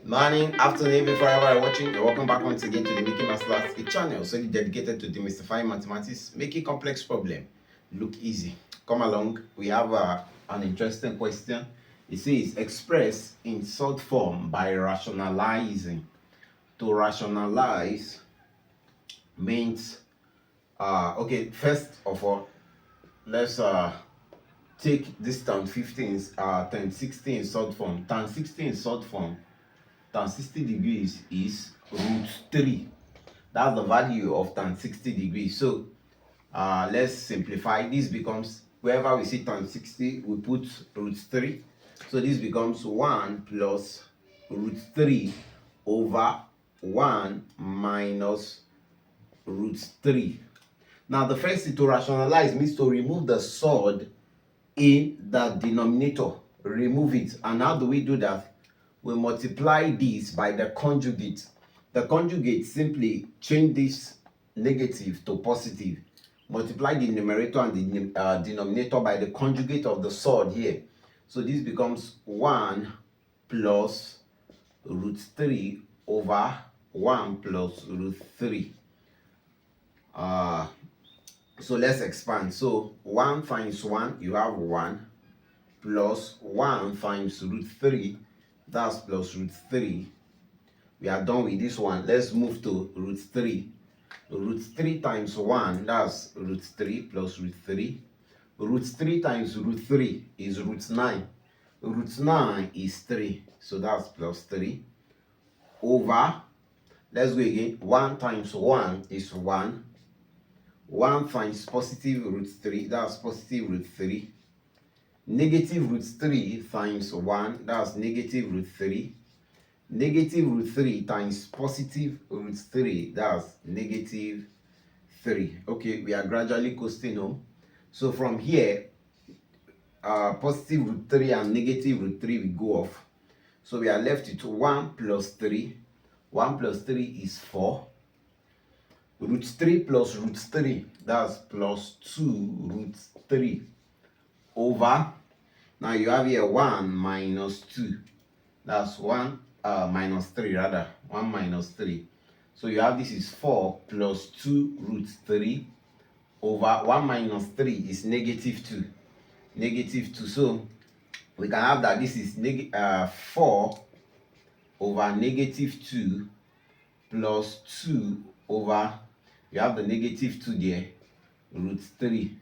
Morning, afternoon, evening, forever you're watching. You're welcome back once again to the Making Maths, a channel solely dedicated to demystifying mathematics, making complex problem look easy. Come along, we have an interesting question. It says express in short form by rationalizing. To rationalize means okay, first of all, let's take this tan 15 tan 60 in short form. Tan 60 in short form, tan 60 degrees is root 3. That's the value of tan 60 degrees. So let's simplify. This becomes, wherever we see tan 60, we put root 3. So this becomes 1 plus root 3 over 1 minus root 3. Now the first thing to rationalize means to remove the surd in the denominator. Remove it. And how do we do that? We multiply this by the conjugate. The conjugate simply change this negative to positive. Multiply the numerator and the denominator by the conjugate of the surd here. So this becomes 1 plus root 3 over 1 plus root 3. So let's expand. So 1 times 1, you have 1, plus 1 times root 3, that's plus root 3. We are done with this one. Let's move to root 3. Root 3 times 1, that's root 3 plus root 3. Root 3 times root 3 is root 9. Root 9 is 3, so that's plus 3. Over, let's go again. 1 times 1 is 1. 1 times positive root 3, that's positive root 3. Negative root 3 times 1, that's negative root 3. Negative root 3 times positive root 3, that's negative 3. Okay, we are gradually coasting home. So from here, positive root 3 and negative root 3 will go off. So we are left with 1 plus 3. 1 plus 3 is 4. Root 3 plus root 3, that's plus 2 root 3 over, now you have here 1 minus 2, that's 1 minus 3 rather, 1 minus 3. So you have this is 4 plus 2 root 3 over 1 minus 3 is negative 2. Negative 2. So we can have that this is 4 over negative 2 plus 2 over, you have the negative 2 there, root 3.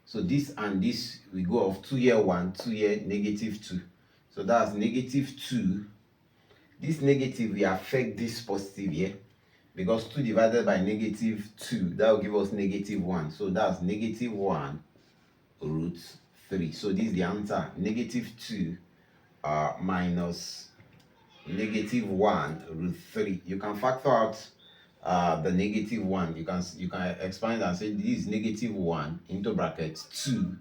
So this and this we go off, 2 here 1, 2 here negative 2. So that's negative 2. This negative will affect this positive here, because 2 divided by negative 2, that will give us negative 1. So that's negative 1 root 3. So this is the answer, negative 2 minus negative 1 root 3. You can factor out the negative 1. You can expand and say this is negative 1 into brackets 2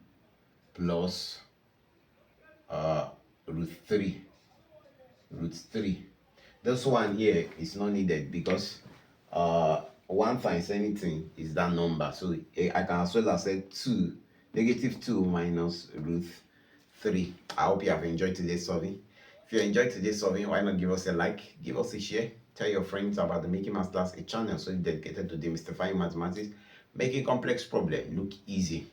plus root 3. Root 3. This one here is not needed because 1 times anything is that number. So I can as well as say 2, negative 2 minus root 3. I hope you have enjoyed today's solving. If you enjoyed today's solving, why not give us a like, give us a share, tell your friends about the Making Maths Class, a channel so dedicated to demystifying mathematics, making complex problem look easy.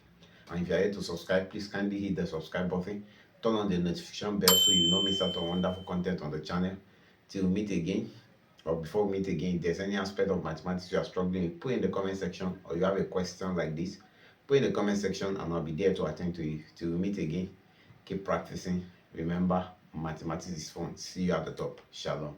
And if you are here to subscribe, please kindly hit the subscribe button, turn on the notification bell so you don't miss out on wonderful content on the channel. Till we meet again, or before we meet again, if there's any aspect of mathematics you are struggling with, put in the comment section, or you have a question like this, put in the comment section and I'll be there to attend to you. Till we meet again, keep practicing. Remember, mathematics is fun. See you at the top. Shalom.